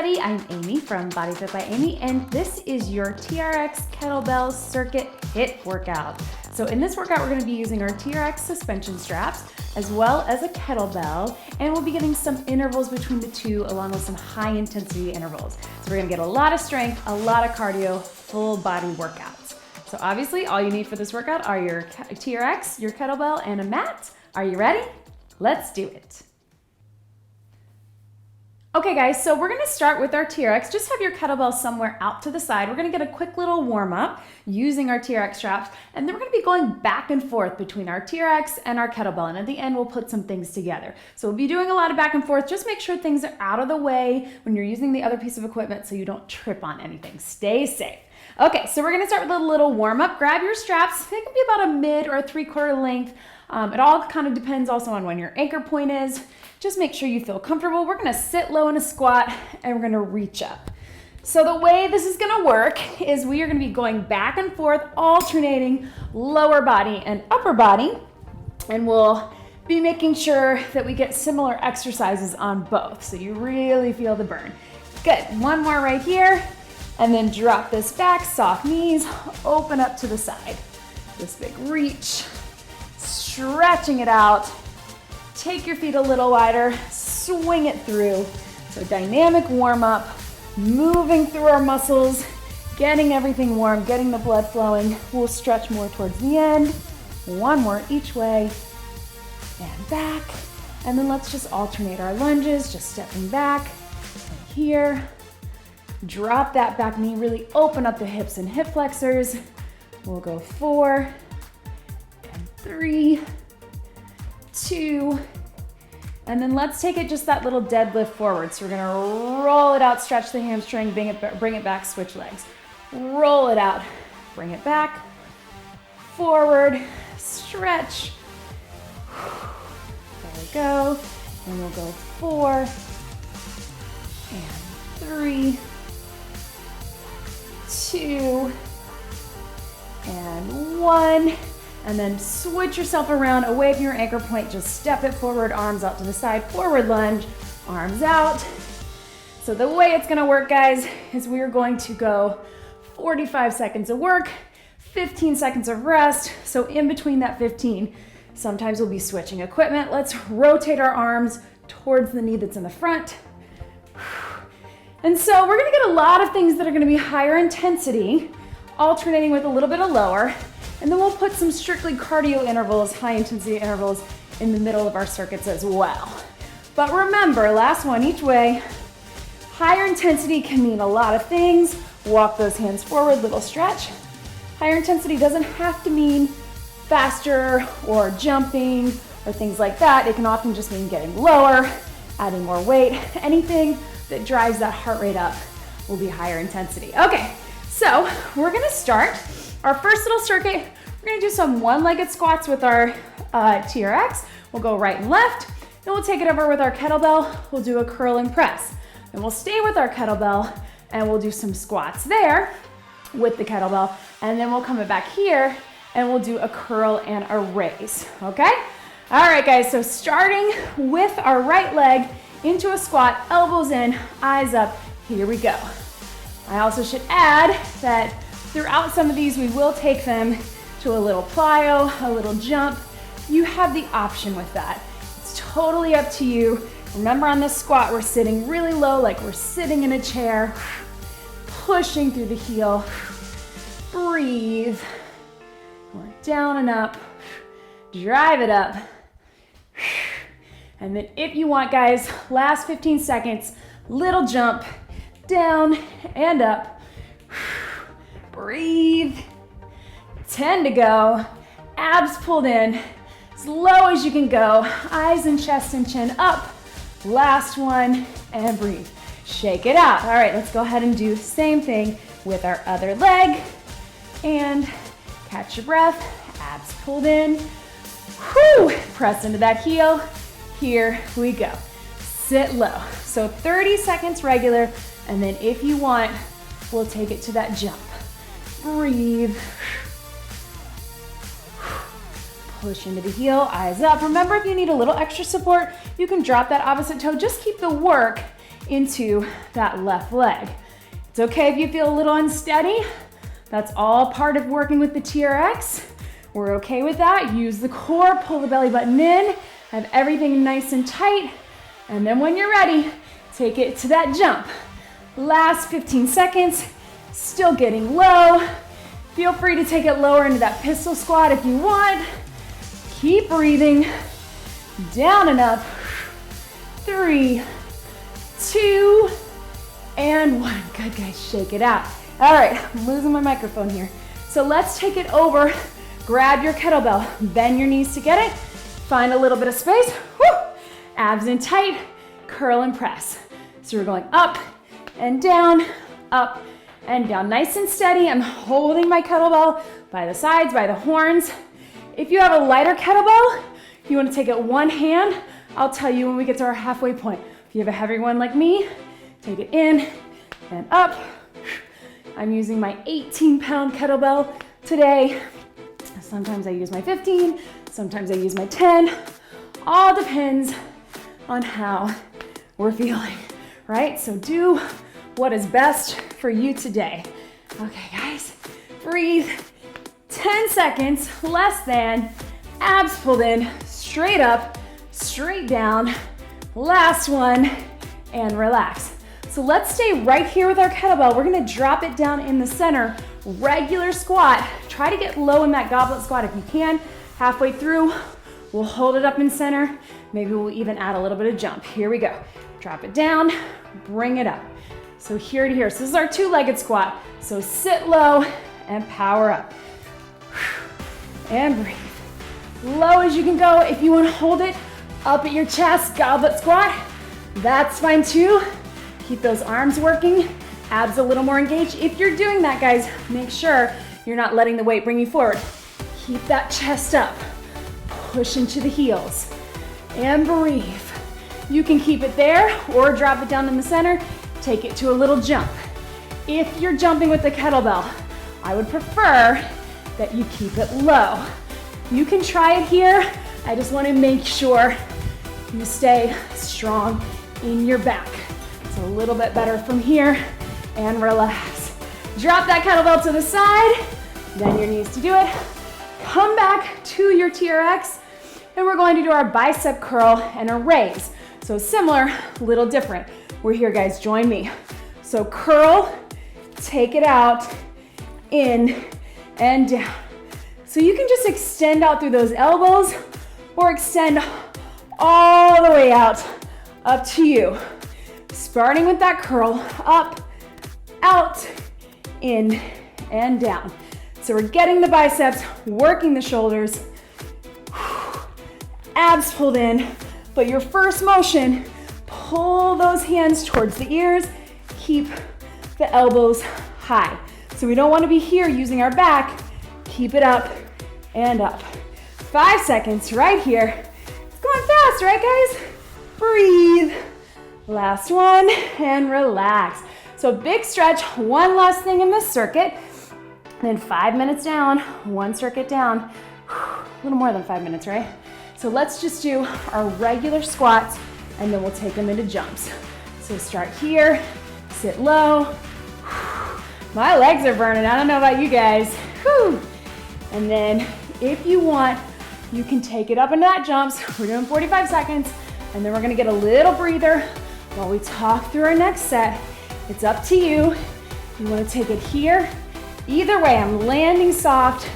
everybody, I'm Amy from Body Fit by Amy, and this is your TRX Kettlebell Circuit HIIT workout. So in this workout, we're going to be using our TRX suspension straps as well as a kettlebell, and we'll be getting some intervals between the two along with some high intensity intervals. So we're going to get a lot of strength, a lot of cardio, full body workouts. So obviously all you need for this workout are your TRX, your kettlebell, and a mat. Are you ready? Let's do it. Okay guys, so we're gonna start with our TRX. Just have your kettlebell somewhere out to the side. We're gonna get a quick little warm up using our TRX straps, and then we're gonna be going back and forth between our TRX and our kettlebell, and at the end we'll put some things together. So we'll be doing a lot of back and forth. Just make sure things are out of the way when you're using the other piece of equipment so you don't trip on anything. Stay safe. Okay, so we're gonna start with a little warm up. Grab your straps. They can be about a mid or a 3/4 length. It all kind of depends also on when your anchor point is. Just make sure you feel comfortable. We're gonna sit low in a squat and we're gonna reach up. So the way this is gonna work is we are gonna be going back and forth, alternating lower body and upper body, and we'll be making sure that we get similar exercises on both, so you really feel the burn. Good, one more right here, and then drop this back, soft knees, open up to the side. This big reach, stretching it out. Take your feet a little wider, swing it through. So dynamic warm up, moving through our muscles, getting everything warm, getting the blood flowing. We'll stretch more towards the end. One more each way, and back. And then let's just alternate our lunges, just stepping back, here. Drop that back knee, really open up the hips and hip flexors. We'll go 4, and 3, 2, and then let's take it just that little deadlift forward. So we're gonna roll it out, stretch the hamstring, bring it back, switch legs. Roll it out, bring it back, forward, stretch. There we go. And we'll go 4, and 3, 2, and 1. And then switch yourself around away from your anchor point. Just step it forward, arms out to the side, forward lunge, arms out. So the way it's gonna work, guys, is we're going to go 45 seconds of work, 15 seconds of rest. So in between that 15, sometimes we'll be switching equipment. Let's rotate our arms towards the knee that's in the front. And so we're gonna get a lot of things that are gonna be higher intensity, alternating with a little bit of lower. And then we'll put some strictly cardio intervals, high intensity intervals in the middle of our circuits as well. But remember, last one each way. Higher intensity can mean a lot of things. Walk those hands forward, little stretch. Higher intensity doesn't have to mean faster or jumping or things like that. It can often just mean getting lower, adding more weight. Anything that drives that heart rate up will be higher intensity. Okay, so we're gonna start our first little circuit. We're gonna do some one-legged squats with our TRX. We'll go right and left, then we'll take it over with our kettlebell. We'll do a curl and press. And we'll stay with our kettlebell and we'll do some squats there with the kettlebell. And then we'll come back here and we'll do a curl and a raise, okay? All right, guys, so starting with our right leg into a squat, elbows in, eyes up, here we go. I also should add that throughout some of these, we will take them to a little plyo, a little jump. You have the option with that. It's totally up to you. Remember, on this squat, we're sitting really low, like we're sitting in a chair, pushing through the heel. Breathe. We're down and up. Drive it up. And then if you want, guys, last 15 seconds, little jump, down and up. Breathe. 10 to go. Abs pulled in. As low as you can go. Eyes and chest and chin up. Last one, and breathe. Shake it out. All right, let's go ahead and do the same thing with our other leg. And catch your breath. Abs pulled in. Whew. Press into that heel. Here we go. Sit low. So 30 seconds regular, and then if you want, we'll take it to that jump. Breathe. Push into the heel, eyes up. Remember, if you need a little extra support, you can drop that opposite toe. Just keep the work into that left leg. It's okay if you feel a little unsteady. That's all part of working with the TRX. We're okay with that. Use the core, pull the belly button in, have everything nice and tight. And then when you're ready, take it to that jump. Last 15 seconds, still getting low. Feel free to take it lower into that pistol squat if you want. Keep breathing. Down and up. 3, 2, and 1. Good, guys, shake it out. All right, I'm losing my microphone here. So let's take it over. Grab your kettlebell, bend your knees to get it. Find a little bit of space. Woo! Abs in tight, curl and press. So we're going up and down, up and down. Nice and steady. I'm holding my kettlebell by the sides, by the horns. If you have a lighter kettlebell, you want to take it one hand. I'll tell you when we get to our halfway point. If you have a heavy one like me, take it in and up. I'm using my 18-pound kettlebell today. Sometimes I use my 15, sometimes I use my 10. All depends on how we're feeling, right? So do what is best for you today. Okay, guys, breathe. 10 seconds, less than. Abs pulled in, straight up, straight down. Last one, and relax. So let's stay right here with our kettlebell. We're gonna drop it down in the center. Regular squat. Try to get low in that goblet squat if you can. Halfway through, we'll hold it up in center. Maybe we'll even add a little bit of jump. Here we go. Drop it down, bring it up. So here to here. So this is our two-legged squat. So sit low and power up. And breathe. Low as you can go. If you want to hold it up at your chest, goblet squat, that's fine too. Keep those arms working, abs a little more engaged. If you're doing that, guys, make sure you're not letting the weight bring you forward. Keep that chest up. Push into the heels. And breathe. You can keep it there or drop it down in the center. Take it to a little jump. If you're jumping with the kettlebell, I would prefer that you keep it low. You can try it here. I just want to make sure you stay strong in your back. It's a little bit better from here, and relax. Drop that kettlebell to the side, bend your knees to do it. Come back to your TRX, and we're going to do our bicep curl and a raise. So similar, a little different. We're here, guys, join me. So curl, take it out, in and down. So you can just extend out through those elbows or extend all the way out, up to you. Starting with that curl, up, out, in, and down. So we're getting the biceps, working the shoulders, abs pulled in, but your first motion, pull those hands towards the ears, keep the elbows high. So we don't want to be here using our back, keep it up and up. 5 seconds right here. It's going fast, right, guys? Breathe. Last one, and relax. So big stretch, one last thing in this circuit, then 5 minutes down, one circuit down. A little more than 5 minutes, right? So let's just do our regular squats, and then we'll take them into jumps. So start here, sit low. My legs are burning, I don't know about you guys. Whew. And then if you want, you can take it up into that jumps. We're doing 45 seconds, and then we're gonna get a little breather while we talk through our next set. It's up to you. You wanna take it here. Either way, I'm landing soft,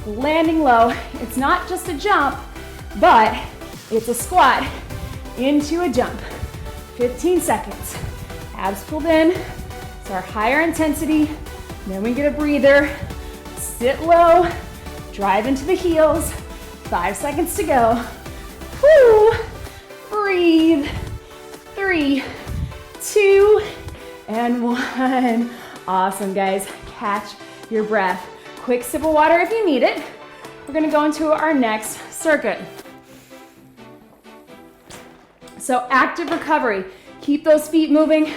landing low. It's not just a jump, but it's a squat into a jump. 15 seconds. Abs pulled in. It's our higher intensity. Then we get a breather. Sit low, drive into the heels. 5 seconds to go. Woo! Breathe. 3, 2, and 1. Awesome, guys. Catch your breath. Quick sip of water if you need it. We're gonna go into our next circuit. So active recovery. Keep those feet moving.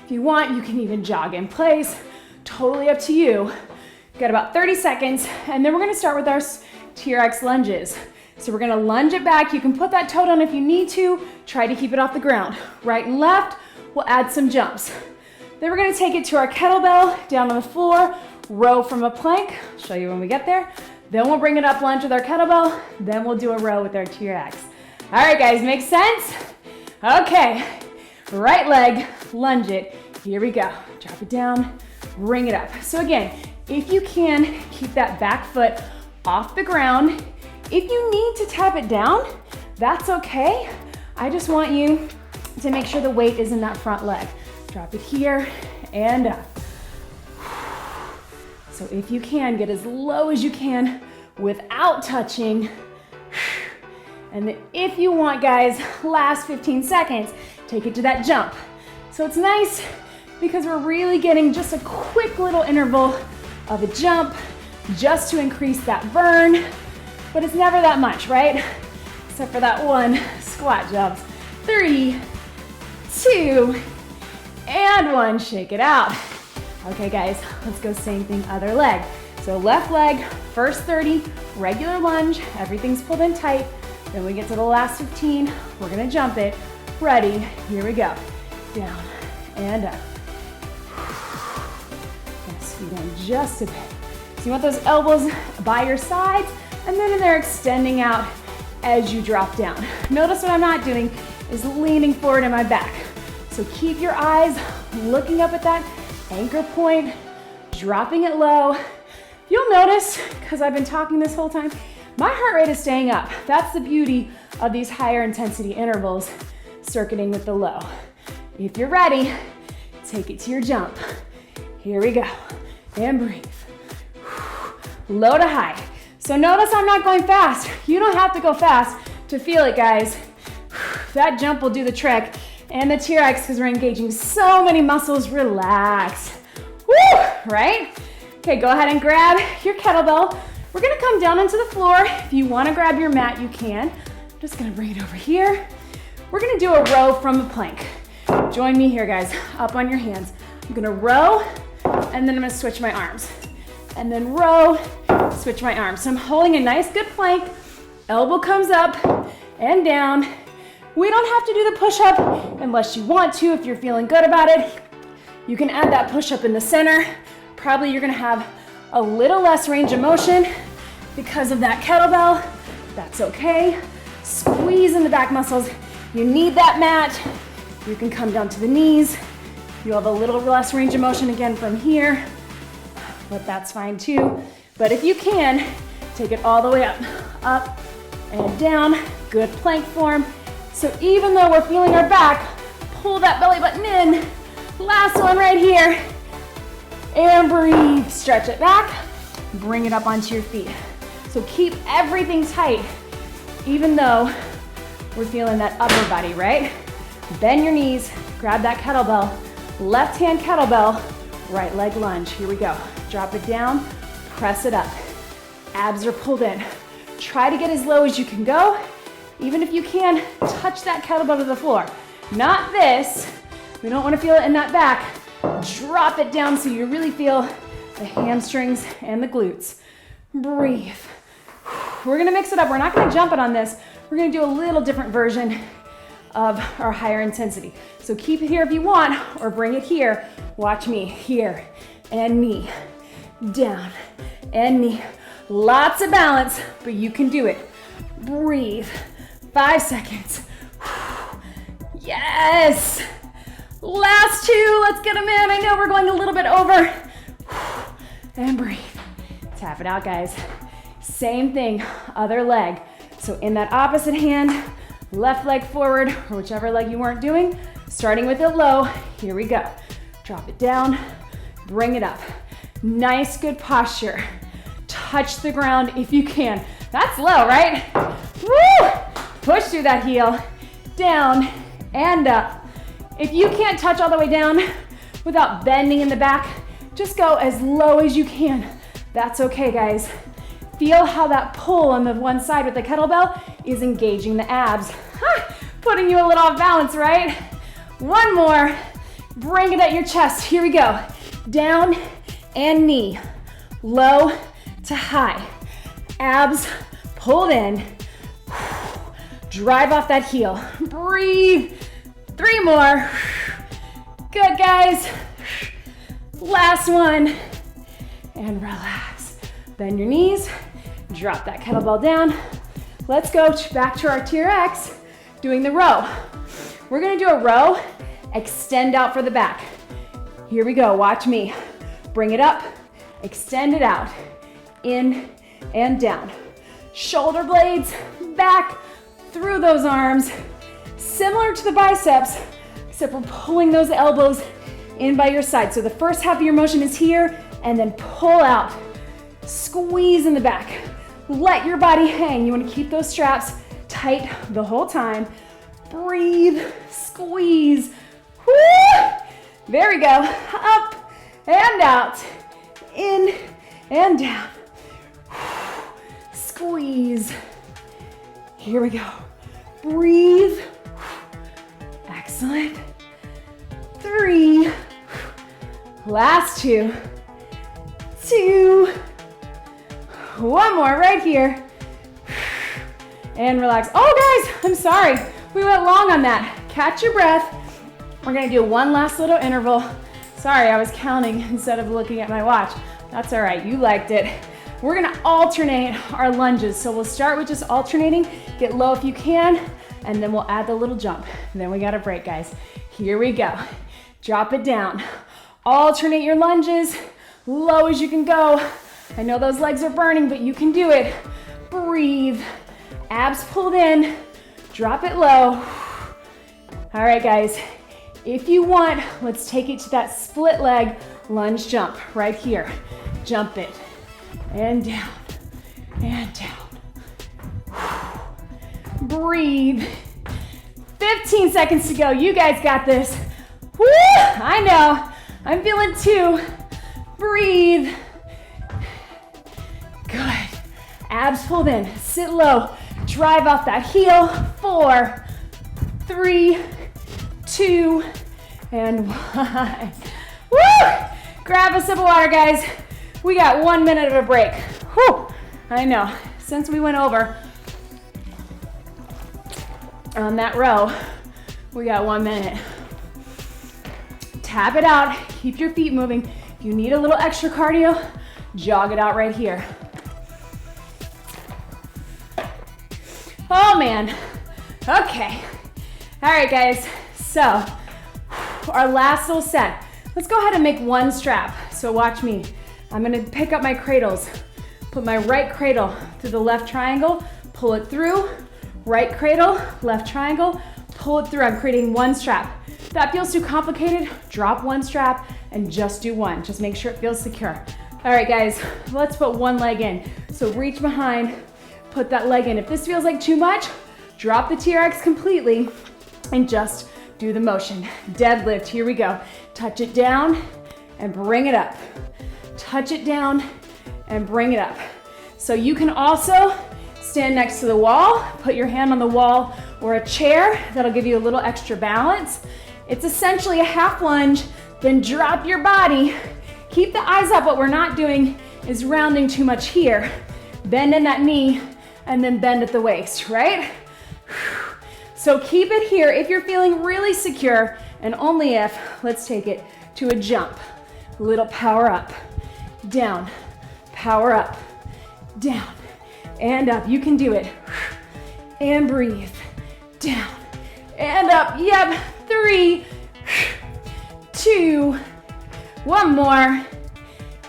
If you want, you can even jog in place. Totally up to you. Got about 30 seconds, and then we're gonna start with our TRX lunges. So we're gonna lunge it back. You can put that toe down if you need to. Try to keep it off the ground. Right and left, we'll add some jumps. Then we're gonna take it to our kettlebell, down on the floor, row from a plank. I'll show you when we get there. Then we'll bring it up lunge with our kettlebell. Then we'll do a row with our TRX. All right, guys, make sense? Okay, right leg, lunge it. Here we go. Drop it down, bring it up. So again, if you can, keep that back foot off the ground. If you need to tap it down, that's okay. I just want you to make sure the weight is in that front leg. Drop it here and up. So if you can, get as low as you can without touching. And then if you want, guys, last 15 seconds, take it to that jump. So it's nice because we're really getting just a quick little interval of a jump just to increase that burn, but it's never that much, right? Except for that one squat jump. 3, 2, and 1, shake it out. Okay guys, let's go same thing, other leg. So left leg, first 30, regular lunge, everything's pulled in tight. Then we get to the last 15, we're gonna jump it. Ready, here we go. Down and up. Gonna scoot down just a bit. So you want those elbows by your sides, and then they're extending out as you drop down. Notice what I'm not doing is leaning forward in my back. So keep your eyes looking up at that anchor point, dropping it low. You'll notice, because I've been talking this whole time, my heart rate is staying up. That's the beauty of these higher intensity intervals, circuiting with the low. If you're ready, take it to your jump. Here we go, and breathe. Low to high. So notice I'm not going fast. You don't have to go fast to feel it, guys. That jump will do the trick. And the TRX, because we're engaging so many muscles, relax. Woo, right? Okay, go ahead and grab your kettlebell. We're gonna come down onto the floor. If you wanna grab your mat, you can. I'm just gonna bring it over here. We're gonna do a row from a plank. Join me here, guys, up on your hands. I'm gonna row, and then I'm gonna switch my arms. And then row, switch my arms. So I'm holding a nice good plank, elbow comes up and down. We don't have to do the push-up unless you want to, if you're feeling good about it. You can add that push-up in the center. Probably you're gonna have a little less range of motion because of that kettlebell. That's okay. Squeeze in the back muscles. You need that mat. You can come down to the knees. You have a little less range of motion again from here, but that's fine too. But if you can, take it all the way up and down. Good plank form. So even though we're feeling our back, pull that belly button in. Last one right here. And breathe, stretch it back, bring it up onto your feet. So keep everything tight, even though we're feeling that upper body, right? Bend your knees, grab that kettlebell, left hand kettlebell, right leg lunge. Here we go. Drop it down, press it up. Abs are pulled in. Try to get as low as you can go. Even if you can, touch that kettlebell to the floor. Not this. We don't want to feel it in that back. Drop it down so you really feel the hamstrings and the glutes. Breathe. We're gonna mix it up. We're not gonna jump it on this. We're gonna do a little different version of our higher intensity. So keep it here if you want, or bring it here. Watch me, here, and knee, down, and knee. Lots of balance, but you can do it. Breathe. 5 seconds. Yes! Last 2, let's get them in. I know we're going a little bit over. And breathe. Tap it out, guys. Same thing, other leg. So in that opposite hand, left leg forward, or whichever leg you weren't doing, starting with it low. Here we go. Drop it down, bring it up. Nice, good posture. Touch the ground if you can. That's low, right? Woo! Push through that heel, down and up. If you can't touch all the way down without bending in the back, just go as low as you can. That's okay, guys. Feel how that pull on the one side with the kettlebell is engaging the abs. Putting you a little off balance, right? One more. Bring it at your chest. Here we go. Down and knee. Low to high. Abs pulled in. Drive off that heel. Breathe. 3 more. Good, guys. Last one. And relax. Bend your knees. Drop that kettlebell down. Let's go back to our TRX, doing the row. We're gonna do a row, extend out for the back. Here we go, watch me. Bring it up, extend it out, in and down. Shoulder blades back through those arms, similar to the biceps, except we're pulling those elbows in by your side. So the first half of your motion is here, and then pull out, squeeze in the back. Let your body hang. You want to keep those straps tight the whole time. Breathe, squeeze. Woo! There we go. Up and out, in and down. Squeeze. Here we go. Breathe. Excellent. 3. Last 2. 2. One more right here. And relax. Oh, guys, I'm sorry. We went long on that. Catch your breath. We're gonna do one last little interval. Sorry, I was counting instead of looking at my watch. That's all right, you liked it. We're gonna alternate our lunges. So we'll start with just alternating. Get low if you can, and then we'll add the little jump. And then we got a break, guys. Here we go. Drop it down. Alternate your lunges, low as you can go. I know those legs are burning, but you can do it. Breathe. Abs pulled in. Drop it low. All right, guys. If you want, let's take it to that split leg lunge jump right here. Jump it. And down. And down. Breathe. 15 seconds to go. You guys got this. Woo! I know. I'm feeling 2. Breathe. Good. Abs pulled in. Sit low. Drive off that heel. 4, 3, 2, and 1. Woo! Grab a sip of water, guys. We got 1 minute of a break. Whew. I know. Since we went over on that row, we got 1 minute. Tap it out. Keep your feet moving. If you need a little extra cardio, jog it out right here. Oh man. Okay. All right, guys. So our last little set. Let's go ahead and make one strap. So watch me. I'm gonna pick up my cradles. Put my right cradle through the left triangle, pull it through. Right cradle, left triangle, pull it through. I'm creating one strap. If that feels too complicated, drop one strap and just do one. Just make sure it feels secure. All right, guys, let's put one leg in. So reach behind, put that leg in. If this feels like too much, drop the TRX completely and just do the motion. Deadlift, here we go. Touch it down and bring it up. Touch it down and bring it up. So you can also stand next to the wall, put your hand on the wall or a chair. That'll give you a little extra balance. It's essentially a half lunge, then drop your body. Keep the eyes up. What we're not doing is rounding too much here. Bend in that knee and then bend at the waist, right? So keep it here if you're feeling really secure, and only if. Let's take it to a jump. Little power up, down, power up, down, and up. You can do it. And breathe, down, and up. Yep, 3, 2, 1 more,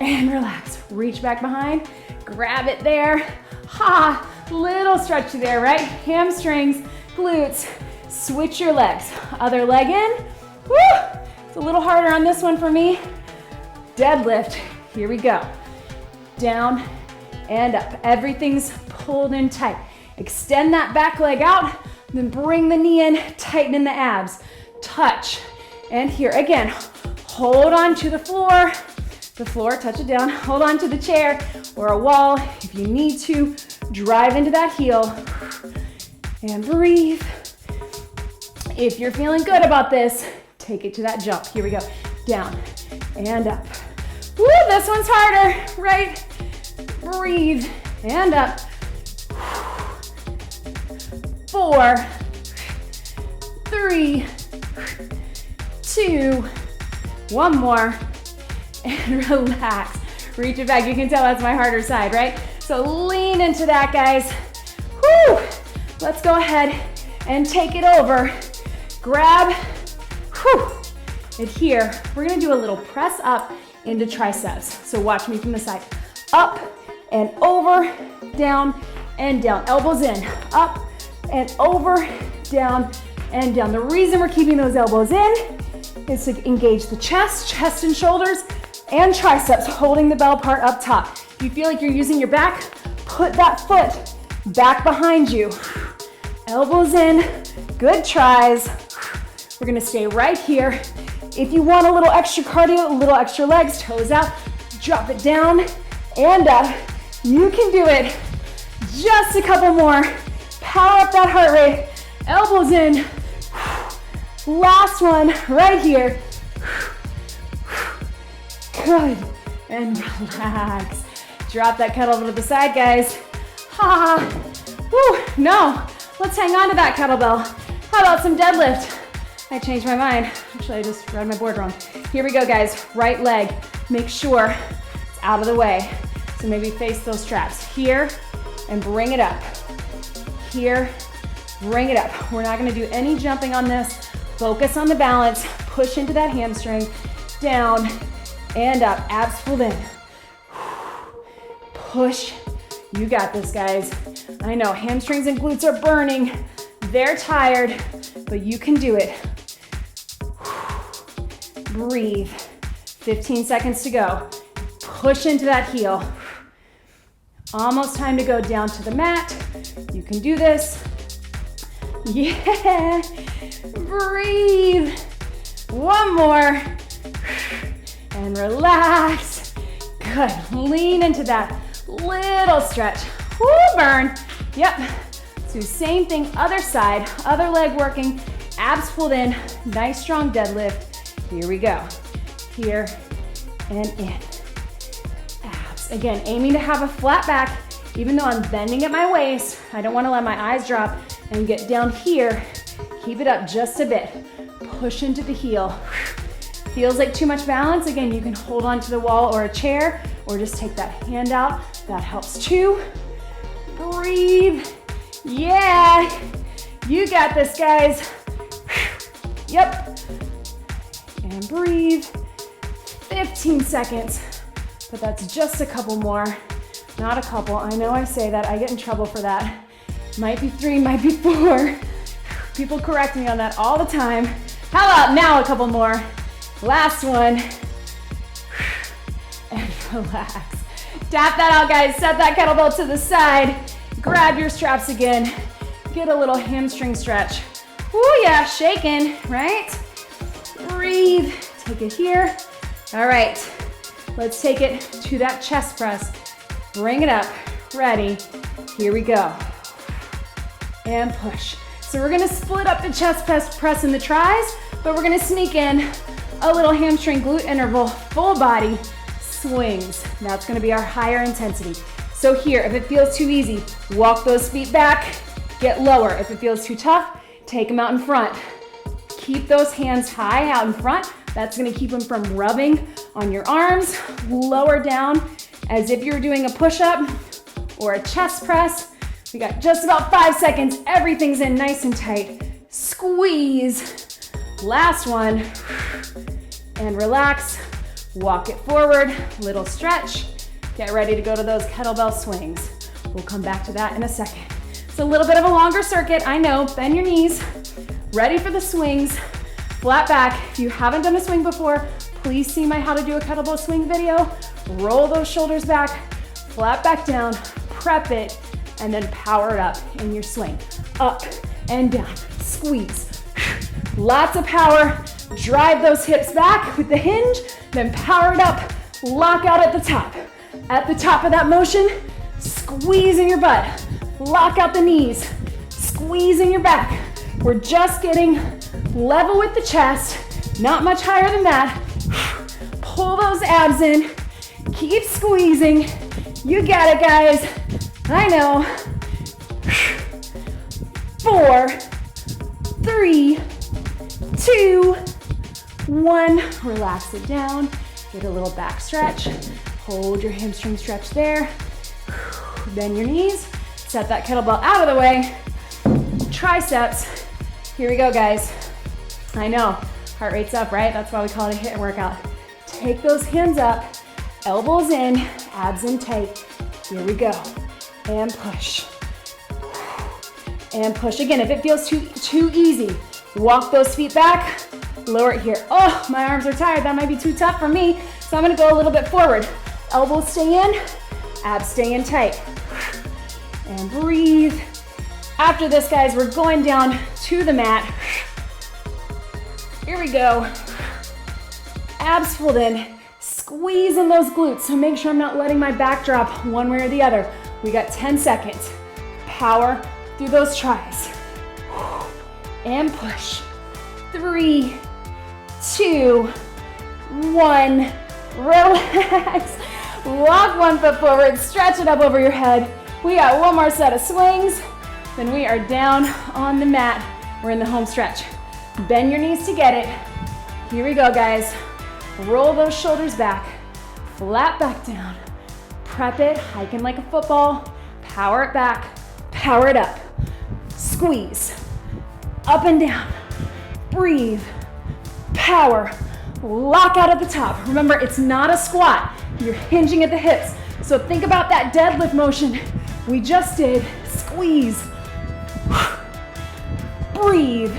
and relax. Reach back behind, grab it there. Ha, little stretch there, right? Hamstrings, glutes, switch your legs. Other leg in. Woo! It's a little harder on this one for me. Deadlift, here we go. Down and up. Everything's pulled in tight. Extend that back leg out, then bring the knee in, tighten in the abs. Touch, and here again, hold on to the floor, touch it down, hold on to the chair or a wall if you need to. Drive into that heel, and breathe. If you're feeling good about this, take it to that jump. Here we go, down and up. Woo, this one's harder, right? Breathe, and up. 4, 3, 2, One more, and relax. Reach it back. You can tell that's my harder side, right? So lean into that, guys. Woo! Let's go ahead and take it over. Grab, whew, adhere. We're gonna do a little press up into triceps. So watch me from the side. Up and over, down and down. Elbows in, up and over, down and down. The reason we're keeping those elbows in is to engage the chest and shoulders, and triceps, holding the bell part up top. If you feel like you're using your back, put that foot back behind you. Elbows in, good tries. We're gonna stay right here. If you want a little extra cardio, a little extra legs, toes out, drop it down and up. You can do it. Just a couple more. Power up that heart rate. Elbows in. Last one, right here. Good, and relax. Drop that kettlebell to the side, guys. Ha, woo, no. Let's hang on to that kettlebell. How about some deadlift? I changed my mind. Actually, I just read my board wrong. Here we go, guys. Right leg, make sure it's out of the way. So maybe face those straps. Here, and bring it up. Here, bring it up. We're not gonna do any jumping on this. Focus on the balance. Push into that hamstring. Down and up. Abs pulled in. Push. You got this, guys. I know hamstrings and glutes are burning. They're tired, but you can do it. Breathe. 15 seconds to go. Push into that heel. Almost time to go down to the mat. You can do this. Yeah. Breathe. One more. And relax. Good. Lean into that little stretch. Woo, burn. Yep. Let's do same thing, other side, other leg working, abs pulled in, nice strong deadlift. Here we go. Here and in. Abs. Again, aiming to have a flat back, even though I'm bending at my waist. I don't want to let my eyes drop and get down here. Keep it up just a bit. Push into the heel. Feels like too much balance? Again, you can hold on to the wall or a chair, or just take that hand out. That helps too. Breathe. Yeah. You got this, guys. Yep. And breathe. 15 seconds. But that's just a couple more. Not a couple. I know I say that. I get in trouble for that. Might be 3, might be 4. People correct me on that all the time. How about now a couple more? Last one. And relax. Tap that out, guys. Set that kettlebell to the side. Grab your straps again. Get a little hamstring stretch. Ooh, yeah, shaking, right? Breathe. Take it here. All right. Let's take it to that chest press. Bring it up. Ready. Here we go. And push. So we're gonna split up the chest press and the tris, but we're gonna sneak in a little hamstring glute interval, full body swings. That's gonna be our higher intensity. So here, if it feels too easy, walk those feet back, get lower. If it feels too tough, take them out in front. Keep those hands high out in front. That's gonna keep them from rubbing on your arms. Lower down as if you're doing a push-up or a chest press. We got just about 5 seconds. Everything's in nice and tight. Squeeze. Last one. And relax. Walk it forward. Little stretch. Get ready to go to those kettlebell swings. We'll come back to that in a second. It's a little bit of a longer circuit. I know. Bend your knees. Ready for the swings. Flat back. If you haven't done a swing before, please see my how to do a kettlebell swing video. Roll those shoulders back. Flat back down. Prep it. And then power it up in your swing. Up and down, squeeze. Lots of power. Drive those hips back with the hinge, then power it up. Lock out at the top. At the top of that motion, squeeze in your butt. Lock out the knees. Squeeze in your back. We're just getting level with the chest, not much higher than that. Pull those abs in. Keep squeezing. You got it, guys. I know. 4, 3, 2, 1. Relax it down. Get a little back stretch. Hold your hamstring stretch there. Bend your knees. Set that kettlebell out of the way. Triceps. Here we go, guys. I know, heart rate's up, right? That's why we call it a HIIT workout. Take those hands up, elbows in, abs in tight. Here we go. And push. And push. Again, if it feels too easy, walk those feet back, lower it here. Oh, my arms are tired. That might be too tough for me. So I'm gonna go a little bit forward. Elbows stay in, abs stay in tight. And breathe. After this, guys, we're going down to the mat. Here we go. Abs pulled in, squeeze in those glutes. So make sure I'm not letting my back drop one way or the other. We got 10 seconds. Power through those tries. And push. 3, 2, 1. Relax. Walk one foot forward, stretch it up over your head. We got one more set of swings, then we are down on the mat. We're in the home stretch. Bend your knees to get it. Here we go, guys. Roll those shoulders back, flat back down. Prep it, hiking like a football. Power it back, power it up. Squeeze, up and down. Breathe, power. Lock out at the top. Remember, it's not a squat. You're hinging at the hips. So think about that deadlift motion we just did. Squeeze. Breathe.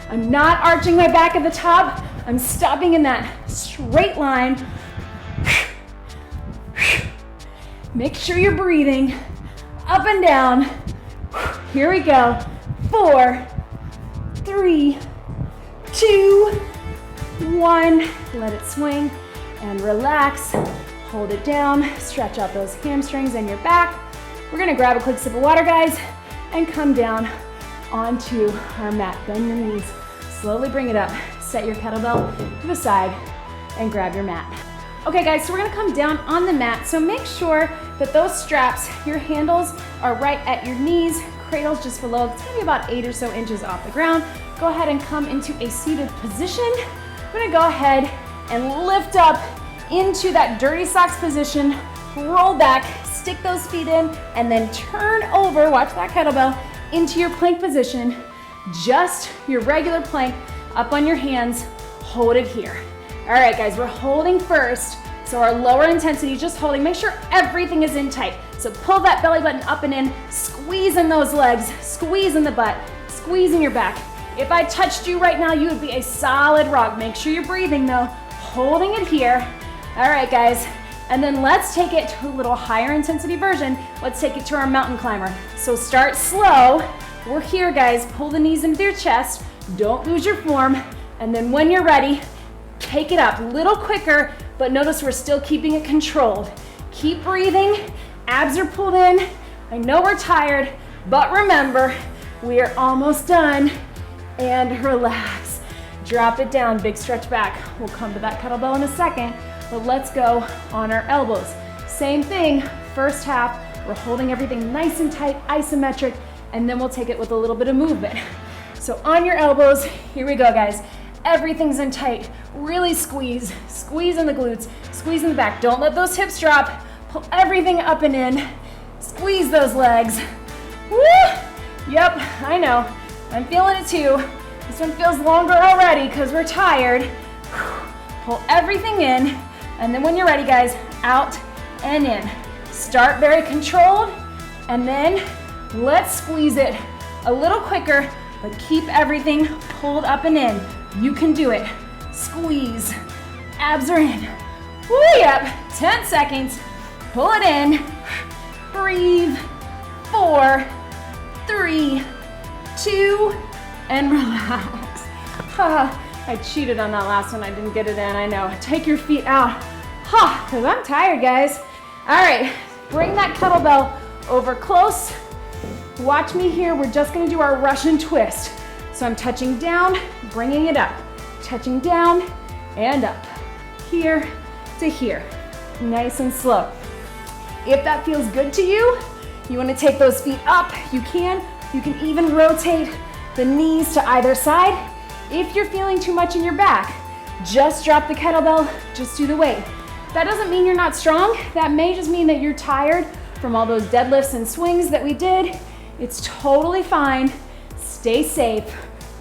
I'm not arching my back at the top. I'm stopping in that straight line. Make sure you're breathing. Up and down. Here we go. 4, 3, 2, 1. Let it swing and relax. Hold it down. Stretch out those hamstrings and your back. We're gonna grab a quick sip of water, guys, and come down onto our mat. Bend your knees. Slowly bring it up. Set your kettlebell to the side and grab your mat. Okay, guys, so we're gonna come down on the mat. So make sure that those straps, your handles are right at your knees. Cradle's just below. It's gonna be about 8 or so inches off the ground. Go ahead and come into a seated position. We're gonna go ahead and lift up into that dirty socks position. Roll back, stick those feet in, and then turn over, watch that kettlebell, into your plank position. Just your regular plank, up on your hands, hold it here. All right, guys, we're holding first. So our lower intensity, just holding. Make sure everything is in tight. So pull that belly button up and in, squeeze in those legs, squeeze in the butt, squeeze in your back. If I touched you right now, you would be a solid rock. Make sure you're breathing though, holding it here. All right, guys, and then let's take it to a little higher intensity version. Let's take it to our mountain climber. So start slow. We're here, guys. Pull the knees into your chest. Don't lose your form. And then when you're ready, take it up a little quicker, but notice we're still keeping it controlled. Keep breathing. Abs are pulled in. I know we're tired, but remember, we are almost done. And relax. Drop it down, big stretch back. We'll come to that kettlebell in a second, but let's go on our elbows. Same thing, first half, we're holding everything nice and tight, isometric, and then we'll take it with a little bit of movement. So on your elbows, here we go, guys. Everything's in tight, really squeeze. Squeeze in the glutes, squeeze in the back. Don't let those hips drop. Pull everything up and in. Squeeze those legs. Woo! Yep, I know. I'm feeling it too. This one feels longer already because we're tired. Pull everything in, and then when you're ready, guys, out and in. Start very controlled, and then let's squeeze it a little quicker, but keep everything pulled up and in. You can do it. Squeeze. Abs are in. Woo, yep. 10 seconds. Pull it in. Breathe. 4, 3, 2, and relax. I cheated on that last one. I didn't get it in, I know. Take your feet out. Because I'm tired, guys. All right, bring that kettlebell over close. Watch me here. We're just gonna do our Russian twist. So I'm touching down, bringing it up. Touching down and up. Here to here. Nice and slow. If that feels good to you, you wanna take those feet up, you can. You can even rotate the knees to either side. If you're feeling too much in your back, just drop the kettlebell, just do the weight. That doesn't mean you're not strong. That may just mean that you're tired from all those deadlifts and swings that we did. It's totally fine. Stay safe.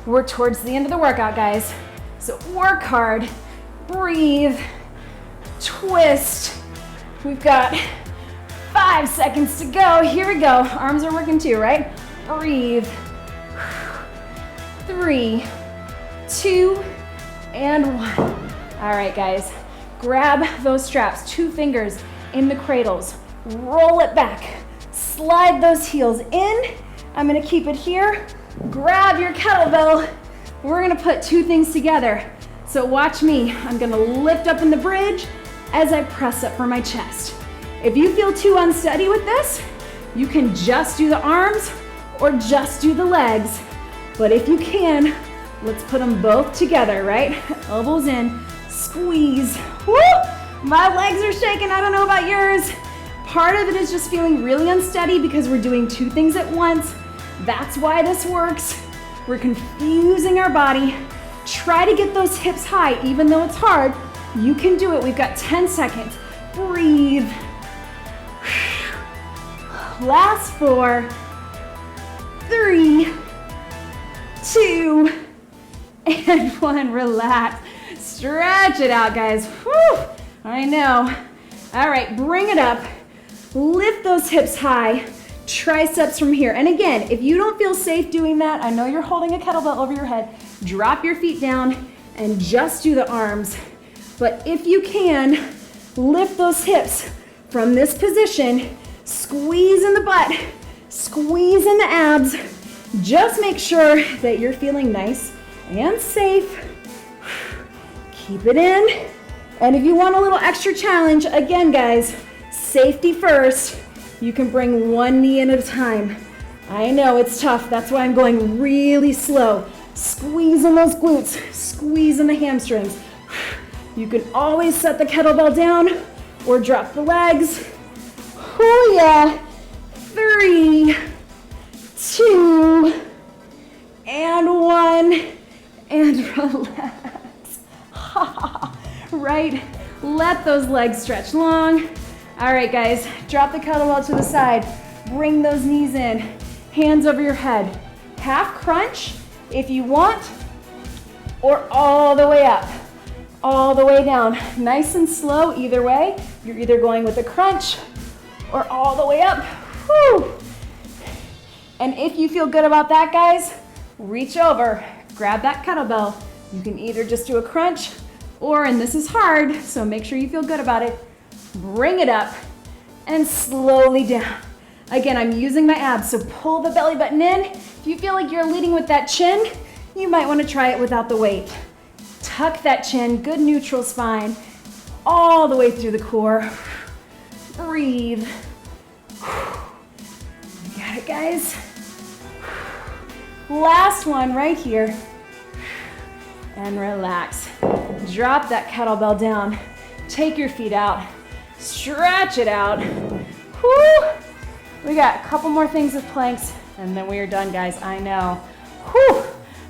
We're towards the end of the workout, guys. So work hard, breathe, twist. We've got 5 seconds to go. Here we go. Arms are working too, right? Breathe. 3, 2, and 1. All right, guys. Grab those straps, 2 fingers in the cradles. Roll it back. Slide those heels in. I'm gonna keep it here. Grab your kettlebell. We're gonna put 2 things together. So watch me. I'm gonna lift up in the bridge as I press up for my chest. If you feel too unsteady with this, you can just do the arms or just do the legs. But if you can, let's put them both together, right? Elbows in, squeeze. Woo! My legs are shaking, I don't know about yours. Part of it is just feeling really unsteady because we're doing 2 things at once. That's why this works. We're confusing our body. Try to get those hips high, even though it's hard. You can do it. We've got 10 seconds. Breathe. Last 4, 3, 2, and 1. Relax. Stretch it out, guys. Whew. I know. All right, bring it up. Lift those hips high. Triceps from here. And again, if you don't feel safe doing that, I know you're holding a kettlebell over your head, drop your feet down and just do the arms. But if you can, lift those hips from this position, squeeze in the butt, squeeze in the abs. Just make sure that you're feeling nice and safe. Keep it in. And if you want a little extra challenge, again, guys, safety first. You can bring 1 knee in at a time. I know it's tough. That's why I'm going really slow. Squeeze in those glutes, squeeze in the hamstrings. You can always set the kettlebell down or drop the legs. Oh yeah. 3, 2, and 1, and relax. Right? Let those legs stretch long. All right, guys, drop the kettlebell to the side. Bring those knees in, hands over your head. Half crunch if you want, or all the way up, all the way down. Nice and slow either way. You're either going with a crunch or all the way up. Whew. And if you feel good about that, guys, reach over, grab that kettlebell. You can either just do a crunch or, and this is hard, so make sure you feel good about it, bring it up and slowly down. Again, I'm using my abs, so pull the belly button in. If you feel like you're leading with that chin, you might want to try it without the weight. Tuck that chin, good neutral spine, all the way through the core. Breathe. You got it, guys. Last one right here. And relax. Drop that kettlebell down. Take your feet out. Stretch it out. Whew. We got a couple more things with planks, and then we are done, guys. I know. Whew.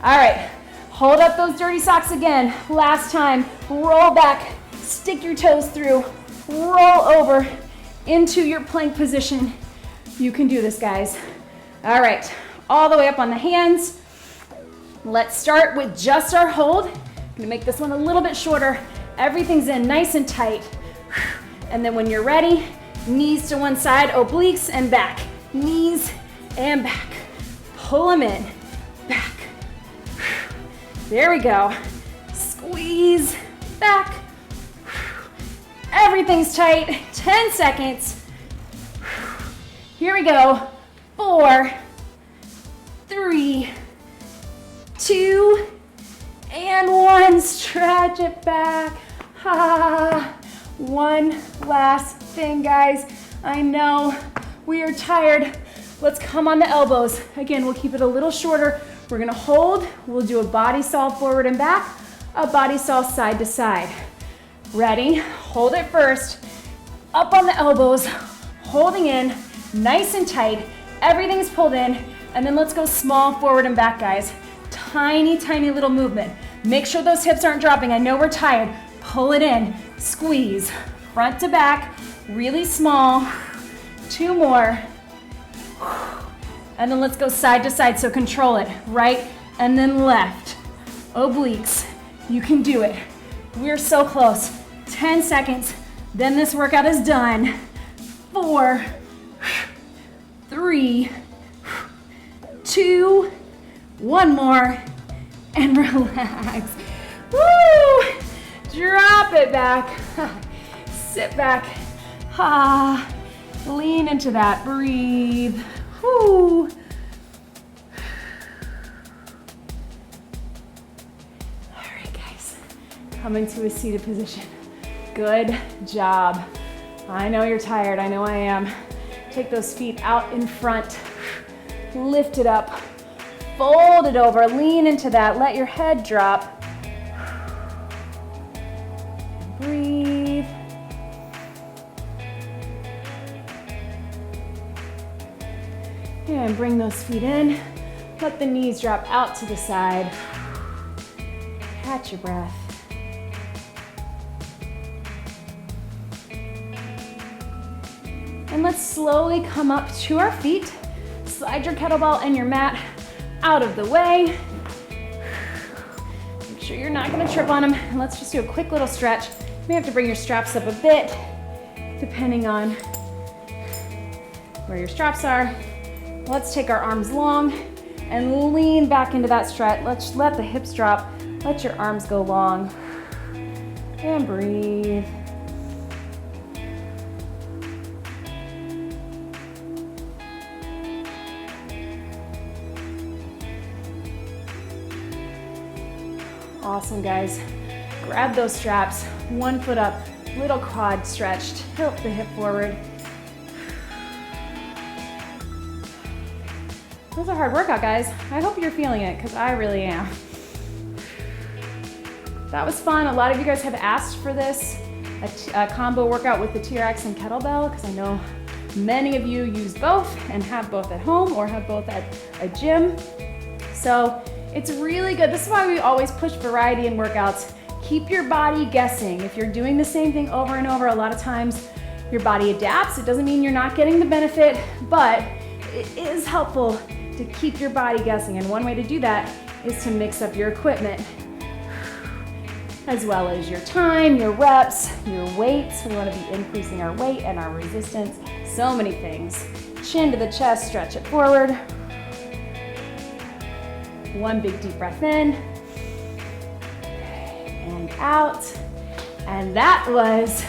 All right. Hold up those dirty socks again. Last time. Roll back. Stick your toes through. Roll over into your plank position. You can do this, guys. All right. All the way up on the hands. Let's start with just our hold. I'm gonna make this one a little bit shorter. Everything's in nice and tight. And then when you're ready, knees to one side, obliques and back. Knees and back. Pull them in, back. There we go. Squeeze, back. Everything's tight. 10 seconds. Here we go. 4, 3, 2, and 1. Stretch it back. Ha. One last thing, guys. I know we are tired. Let's come on the elbows. Again, we'll keep it a little shorter. We're gonna hold. We'll do a body saw forward and back, a body saw side to side. Ready? Hold it first. Up on the elbows, holding in, nice and tight. Everything's pulled in. And then let's go small forward and back, guys. tiny, tiny little movement. Make sure those hips aren't dropping. I know we're tired. Pull it in, squeeze, front to back, really small. 2 more. And then let's go side to side, so control it. Right and then left. Obliques, you can do it. We're so close. 10 seconds, then this workout is done. 4, 3, 2, 1 more, and relax. Woo! Drop it back. Sit back. Lean into that. Breathe. Woo! All right, guys. Come into a seated position. Good job. I know you're tired. I know I am. Take those feet out in front. Lift it up. Fold it over. Lean into that. Let your head drop. Breathe. And bring those feet in. Let the knees drop out to the side. Catch your breath. And let's slowly come up to our feet. Slide your kettlebell and your mat out of the way. Make sure you're not gonna trip on them. And let's just do a quick little stretch. You may have to bring your straps up a bit, depending on where your straps are. Let's take our arms long and lean back into that stretch. Let's let the hips drop. Let your arms go long. And breathe. Awesome, guys. Grab those straps, 1 foot up, little quad stretched, tilt the hip forward. It was a hard workout, guys. I hope you're feeling it, because I really am. That was fun. A lot of you guys have asked for this, a combo workout with the TRX and kettlebell, because I know many of you use both and have both at home or have both at a gym. So it's really good. This is why we always push variety in workouts. Keep your body guessing. If you're doing the same thing over and over, a lot of times your body adapts. It doesn't mean you're not getting the benefit, but it is helpful to keep your body guessing. And one way to do that is to mix up your equipment, as well as your time, your reps, your weights. We want to be increasing our weight and our resistance. So many things. Chin to the chest, stretch it forward. 1 big deep breath in and out. And that was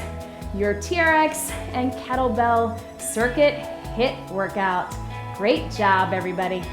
your TRX and kettlebell circuit HIIT workout. Great job, everybody.